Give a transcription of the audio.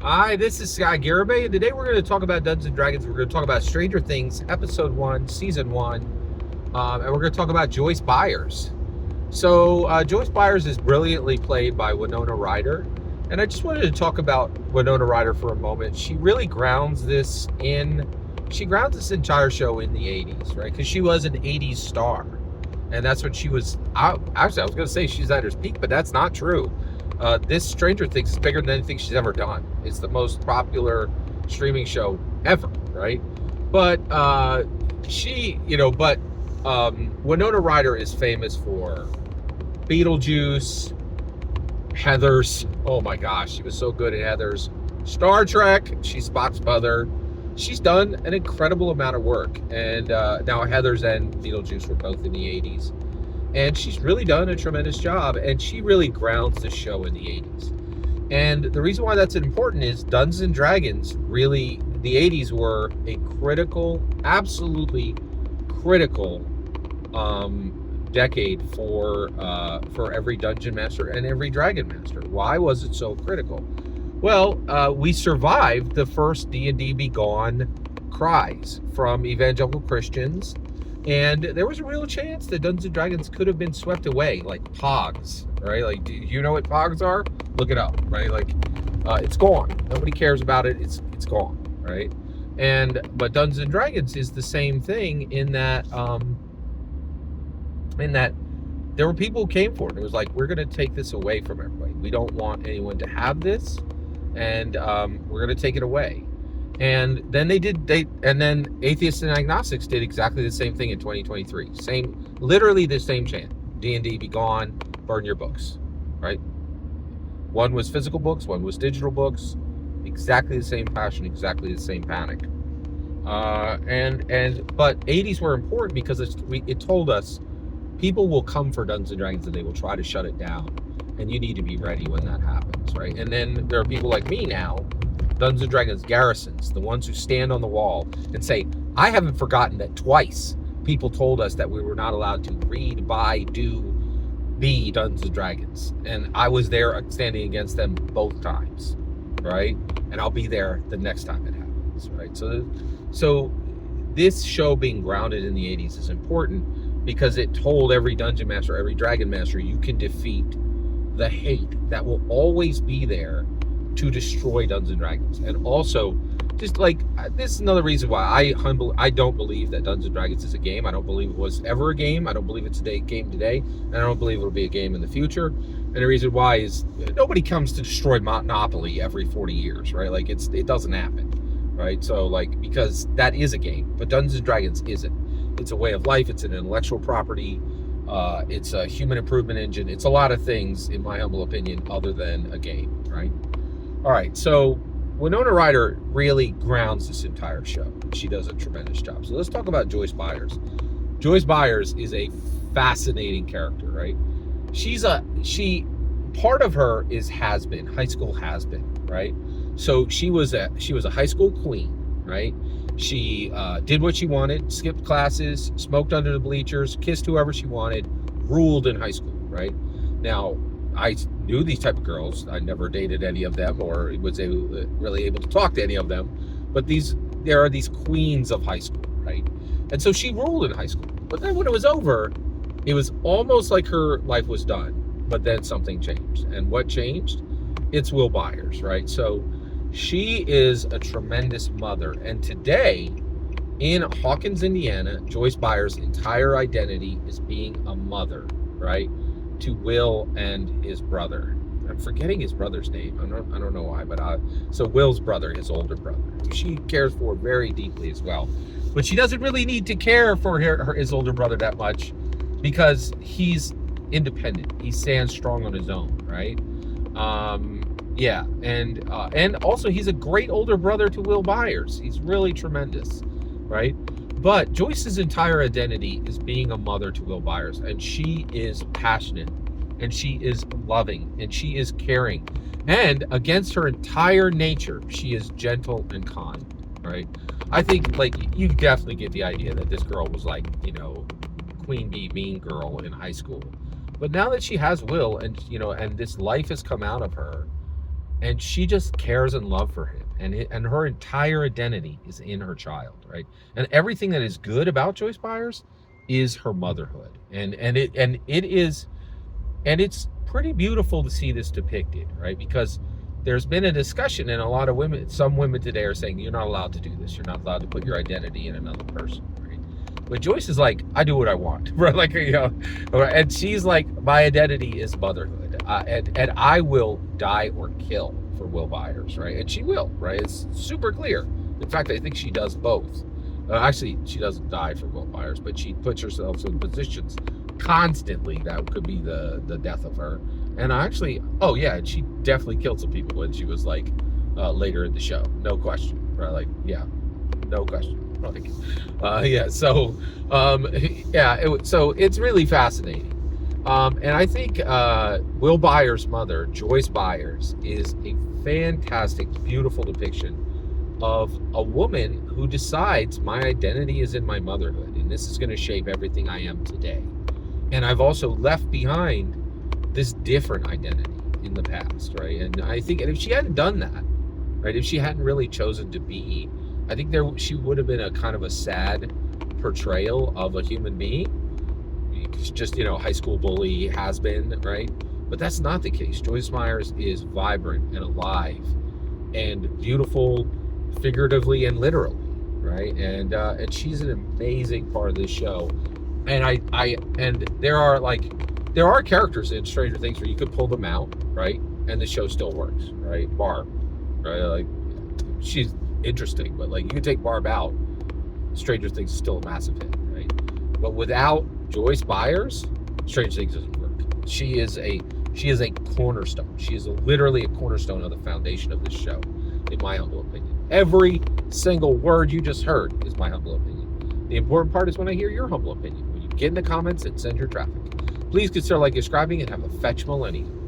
Hi, this is Scott Garibay, and today we're going to talk about Dungeons and Dragons. We're going to talk about Stranger Things, Episode 1, Season 1, and we're going to talk about Joyce Byers. So, Joyce Byers is brilliantly played by Winona Ryder, and I just wanted to talk about Winona Ryder for a moment. She really grounds this entire show in the 80s, right? Because she was an 80s star, and that's when she was out. Actually, I was going to say she's at her peak, but that's not true. This Stranger Things is bigger than anything she's ever done. It's the most popular streaming show ever, right? But Winona Ryder is famous for Beetlejuice, Heathers. Oh my gosh, she was so good at Heathers. Star Trek, she's Spock's mother. She's done an incredible amount of work. And now Heathers and Beetlejuice were both in the 80s. And she's really done a tremendous job, and she really grounds the show in the 80s. And the reason why that's important is Dungeons and Dragons really, the 80s were a critical, absolutely critical decade for every Dungeon Master and every Dragon Master. Why was it so critical? Well, we survived the first D&D Be Gone cries from evangelical Christians. And there was a real chance that Dungeons and Dragons could have been swept away, like Pogs, right? Like, do you know what Pogs are? Look it up, right? Like, it's gone. Nobody cares about it. It's gone, right? But Dungeons and Dragons is the same thing in that there were people who came for it. It was like, we're going to take this away from everybody. We don't want anyone to have this, and we're going to take it away. And then then atheists and agnostics did exactly the same thing in 2023. Literally the same chant. D&D be gone, burn your books, right? One was physical books, one was digital books. Exactly the same passion, exactly the same panic. But 80s were important because it told us people will come for Dungeons and Dragons and they will try to shut it down, and you need to be ready when that happens, right? And then there are people like me now, Dungeons & Dragons garrisons, the ones who stand on the wall and say, I haven't forgotten that twice people told us that we were not allowed to read, buy, do, be Dungeons & Dragons. And I was there standing against them both times, right? And I'll be there the next time it happens, right? So this show being grounded in the 80s is important because it told every Dungeon Master, every Dragon Master, you can defeat the hate that will always be there to destroy Dungeons and Dragons. And also, just like, this is another reason why I don't believe that Dungeons and Dragons is a game. I don't believe it was ever a game. I don't believe it's a game today, and I don't believe it'll be a game in the future. And the reason why is nobody comes to destroy Monopoly every 40 years, right? Like, it doesn't happen, right? So, like, because that is a game, but Dungeons and Dragons isn't. It's a way of life. It's an intellectual property. It's a human improvement engine. It's a lot of things, in my humble opinion, other than a game, right? All right, so Winona Ryder really grounds this entire show. She does a tremendous job. So let's talk about Joyce Byers. Joyce Byers is a fascinating character, right? Part of her is has-been, high school has-been, right? So she was a high school queen, right? She did what she wanted, skipped classes, smoked under the bleachers, kissed whoever she wanted, ruled in high school, right? Now, I knew these type of girls. I never dated any of them or was really able to talk to any of them. But there are these queens of high school, right? And so she ruled in high school. But then when it was over, it was almost like her life was done. But then something changed. And what changed? It's Will Byers, right? So she is a tremendous mother. And today, in Hawkins, Indiana, Joyce Byers' entire identity is being a mother, right? To Will and his brother. I'm forgetting his brother's name. I don't know why, but so Will's brother, his older brother, she cares for very deeply as well. But she doesn't really need to care for his older brother that much because he's independent. He stands strong on his own, right? And also he's a great older brother to Will Byers. He's really tremendous, right? But Joyce's entire identity is being a mother to Will Byers, and she is passionate, and she is loving, and she is caring. And against her entire nature, she is gentle and kind, right? I think, like, you definitely get the idea that this girl was like, queen bee, mean girl in high school. But now that she has Will, and, and this life has come out of her, and she just cares and love for him, and her entire identity is in her child, right? And everything that is good about Joyce Byers is her motherhood, and it's pretty beautiful to see this depicted, right? Because there's been a discussion, and a lot of women, some women today are saying, you're not allowed to do this. You're not allowed to put your identity in another person, right? But Joyce is like, I do what I want, right? Like, and she's like, my identity is motherhood, and I will die or kill for Will Byers, right? And she will, right? It's super clear. In fact, I think she does both. Actually, she doesn't die for Will Byers, but she puts herself in positions constantly that could be the death of her. And actually, oh yeah, she definitely killed some people when she was like later in the show, no question, right? Like, yeah, no question. Like, yeah, so so it's really fascinating. And I think Will Byers' mother, Joyce Byers, is a fantastic, beautiful depiction of a woman who decides my identity is in my motherhood, and this is going to shape everything I am today. And I've also left behind this different identity in the past, right? And I think, and if she hadn't done that, right, if she hadn't really chosen to be, I think she would have been a kind of a sad portrayal of a human being. Just, high school bully has been, right? But that's not the case. Joyce Byers is vibrant and alive and beautiful, figuratively and literally, right? And she's an amazing part of this show. And and there are characters in Stranger Things where you could pull them out, right? And the show still works, right? Barb, right? Like, she's interesting, but like, you can take Barb out, Stranger Things is still a massive hit, right? But without Joyce Byers, Stranger Things doesn't work. She is a cornerstone. She is literally a cornerstone of the foundation of this show, in my humble opinion. Every single word you just heard is my humble opinion. The important part is when I hear your humble opinion. When you get in the comments and send your traffic. Please consider subscribing, and have a fetch millennium.